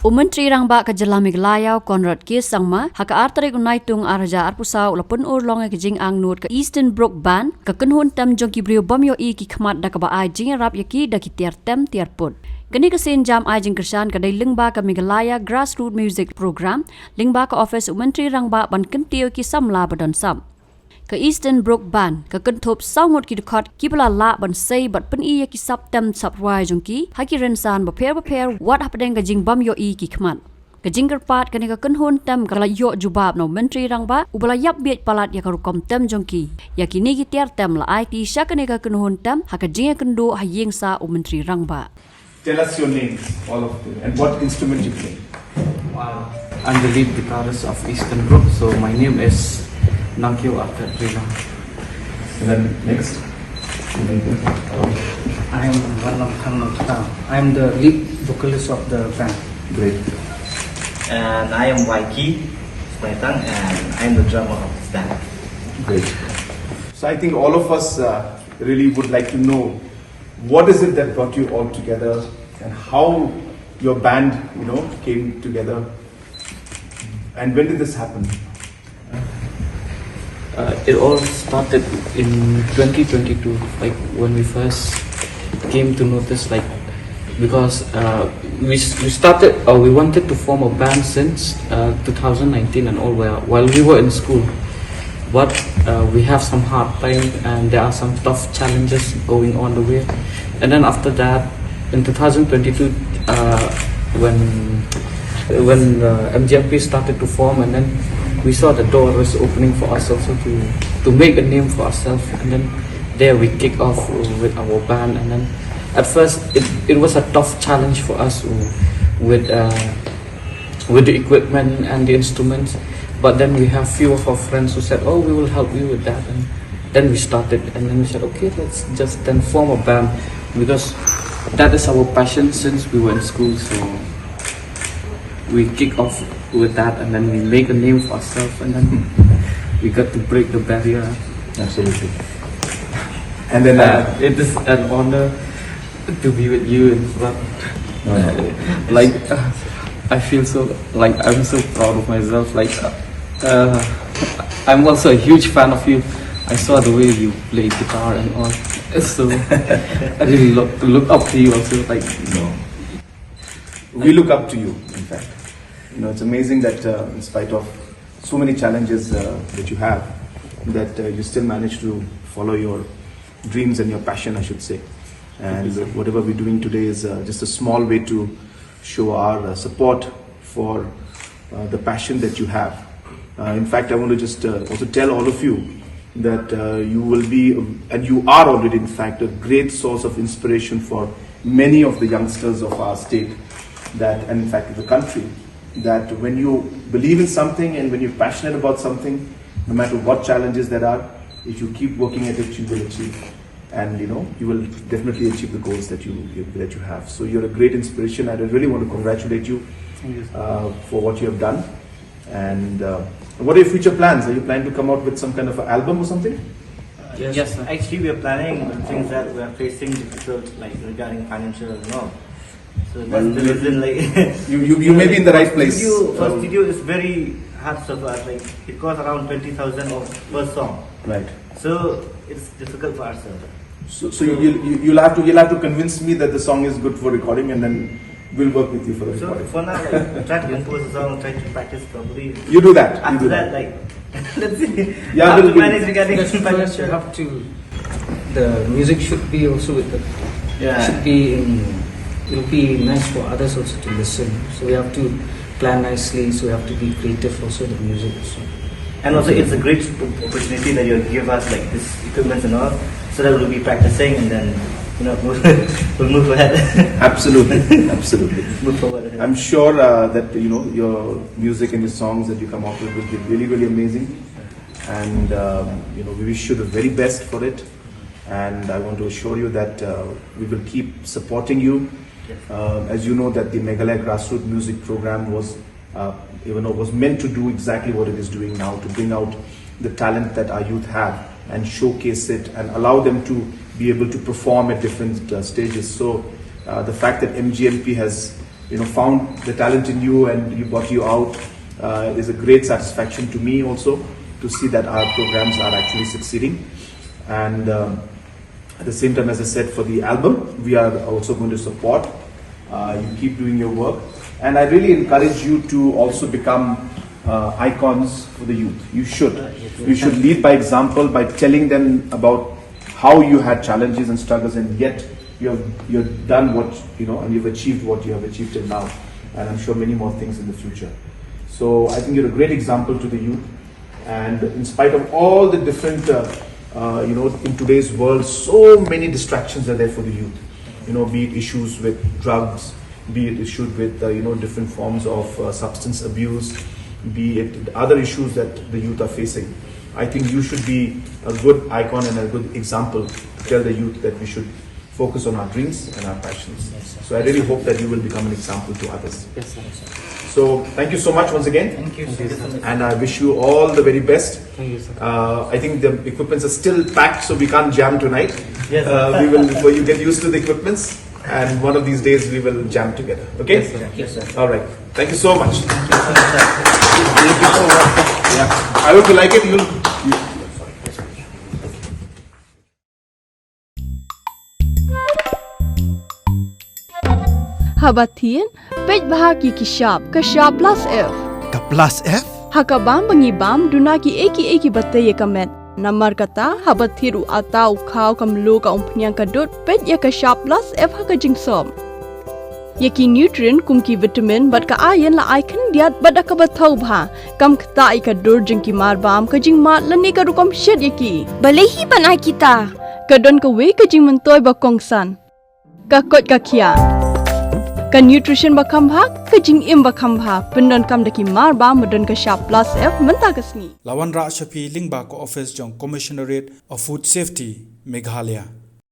Umentri rangba ka jela Meghalaya Conrad ke sangma haka artare unai tung araja arpusa ulapun urlong ke jing ang nut ka Eastern Brook ban ka Kynhun tam jongki brio bom Ïohi ki Khmat da ka ba ai jing rap yaki da ki Tiar tem Tiar put. Kani ka sen jam ai jing kersan ka dai lingba ka Meghalaya grassroots music program lingba ka office umentri rangba ban kentio ki samla badan sam. Ka Eastern Brook ban ka kenthop saungot ki dukhat ki bala la ban sei bat pen I ki sap tem sap wai jongki haki rensan ba pair what happening ka jing bom Ïohi ki Khmat ka jing kerpat kani ka Kynhun tem ka la yo jubab no menteri rangba ubala yap biet palat ya ka rukom tem jongki ya kini ki Tiar tem la IT sya kani ka Kynhun tem haka jing kendo hayeng sa menteri rangba. Tell us your names, all of them, and what instrument you play. Wow. I'm the lead guitarist of Eastern Brook, so my name is Atiar. And then next. I am Kynhun. I am the lead vocalist of the band. Great. And I am Waiki Smetang, and I am the drummer of this band. Great. So I think all of us really would like to know what is it that brought you all together and how your band, came together. And when did this happen? It all started in 2022, like when we first came to notice, because we wanted to form a band since 2019 and all while we were in school, but we have some hard time and there are some tough challenges going on the way, and then after that in 2022 when MGMP started to form, and then we saw the door was opening for us also to make a name for ourselves, and then there we kick off with our band. And then at first it was a tough challenge for us with the equipment and the instruments, but then we have few of our friends who said, oh, we will help you with that, and then we started, and then we said, okay, let's just then form a band, because that is our passion since we were in school. So we kick off with that, and then we make a name for ourselves, and then we got to break the barrier. Absolutely. And then it is an honor to be with you in front. I feel so I'm so proud of myself. I'm also a huge fan of you. I saw the way you play guitar and all, so I really look up to you also. We look up to you, in fact. It's amazing that in spite of so many challenges that you have, that you still manage to follow your dreams and your passion, I should say. And whatever we're doing today is just a small way to show our support for the passion that you have. In fact, I want to just also tell all of you that you will be, and you are already in fact, a great source of inspiration for many of the youngsters of our state, that, and in fact the country, that when you believe in something and when you're passionate about something, no matter what challenges there are, if you keep working at it, you will achieve. And you will definitely achieve the goals that you have. So you're a great inspiration, and I really want to congratulate you for what you have done. And what are your future plans? Are you planning to come out with some kind of an album or something? Yes, sir. Actually we are planning the things that we are facing difficult, regarding financial and all. So that's the reason, you may be in the right place. Studio is very hard so far. It costs around 20,000 per song. Right. So it's difficult for us. So you'll have to convince me that the song is good for recording, and then we'll work with you for the recording. So for now, try to compose the song, try to practice properly. You do that. After that, let's see. Yeah, how to manage regarding Financial. You have to. The music should be also with the. Yeah. Should be it'll be nice for others also to listen. So we have to plan nicely. So we have to be creative also the music. And also, it's a great opportunity that you give us this equipment and all, so that we'll be practicing, and then we'll move ahead. Absolutely, absolutely. Move forward. I'm sure that your music and your songs that you come out with will be really, really amazing, and we wish you the very best for it. And I want to assure you that we will keep supporting you. As you know, that the Meghalaya grassroots music program was meant to do exactly what it is doing now, to bring out the talent that our youth have and showcase it and allow them to be able to perform at different stages. So the fact that MGMP has found the talent in you and you brought you out. Is a great satisfaction to me also to see that our programs are actually succeeding. And at the same time, as I said, for the album, we are also going to support. You keep doing your work. And I really encourage you to also become icons for the youth. You should. You should lead by example by telling them about how you had challenges and struggles, and yet you've done what, and you've achieved what you have achieved till now. And I'm sure many more things in the future. So I think you're a great example to the youth. And in spite of all the different, in today's world, so many distractions are there for the youth. Be it issues with drugs, be it issues with, different forms of substance abuse, be it other issues that the youth are facing. I think you should be a good icon and a good example to tell the youth that we should focus on our dreams and our passions. Yes, sir. So I really hope that you will become an example to others. Yes, sir. So thank you so much once again. Thank you. And I wish you all the very best. Thank you, sir. I think the equipments are still packed, so we can't jam tonight. Yes. We will, before you get used to the equipments, and one of these days we will jam together. Okay? Yes, sir. Yes, sir. All right. Thank you so much. Thank you so much. Yeah. I hope you like it. Habatin, pej bahagi kishap, kashap plus F. Ka plus F? Hakabam bangibam dunaki eki batay kamet. Namar kata habathiru atau kau kamlu ka umpnyang kadut pej ya kashap plus F hakajingsom. Yaki nutrient kumki vitamin bat ka ayan la aikan diat bat akabatau bha. Kam kata ikadur jengki marbam kajing mat lani ka rukom shed yaki. Balehi banai kita. Kadon ka we kajing mentoy bakongsan. Kakot kakia. Ka nutrition bakam bhak, ka jingim bakam bhak, pendon kam daki marba medon ka sharp plus F menta kasni. Lawan Ra Shafi Lingba ko office jong Commissionerate of Food Safety, Meghalaya.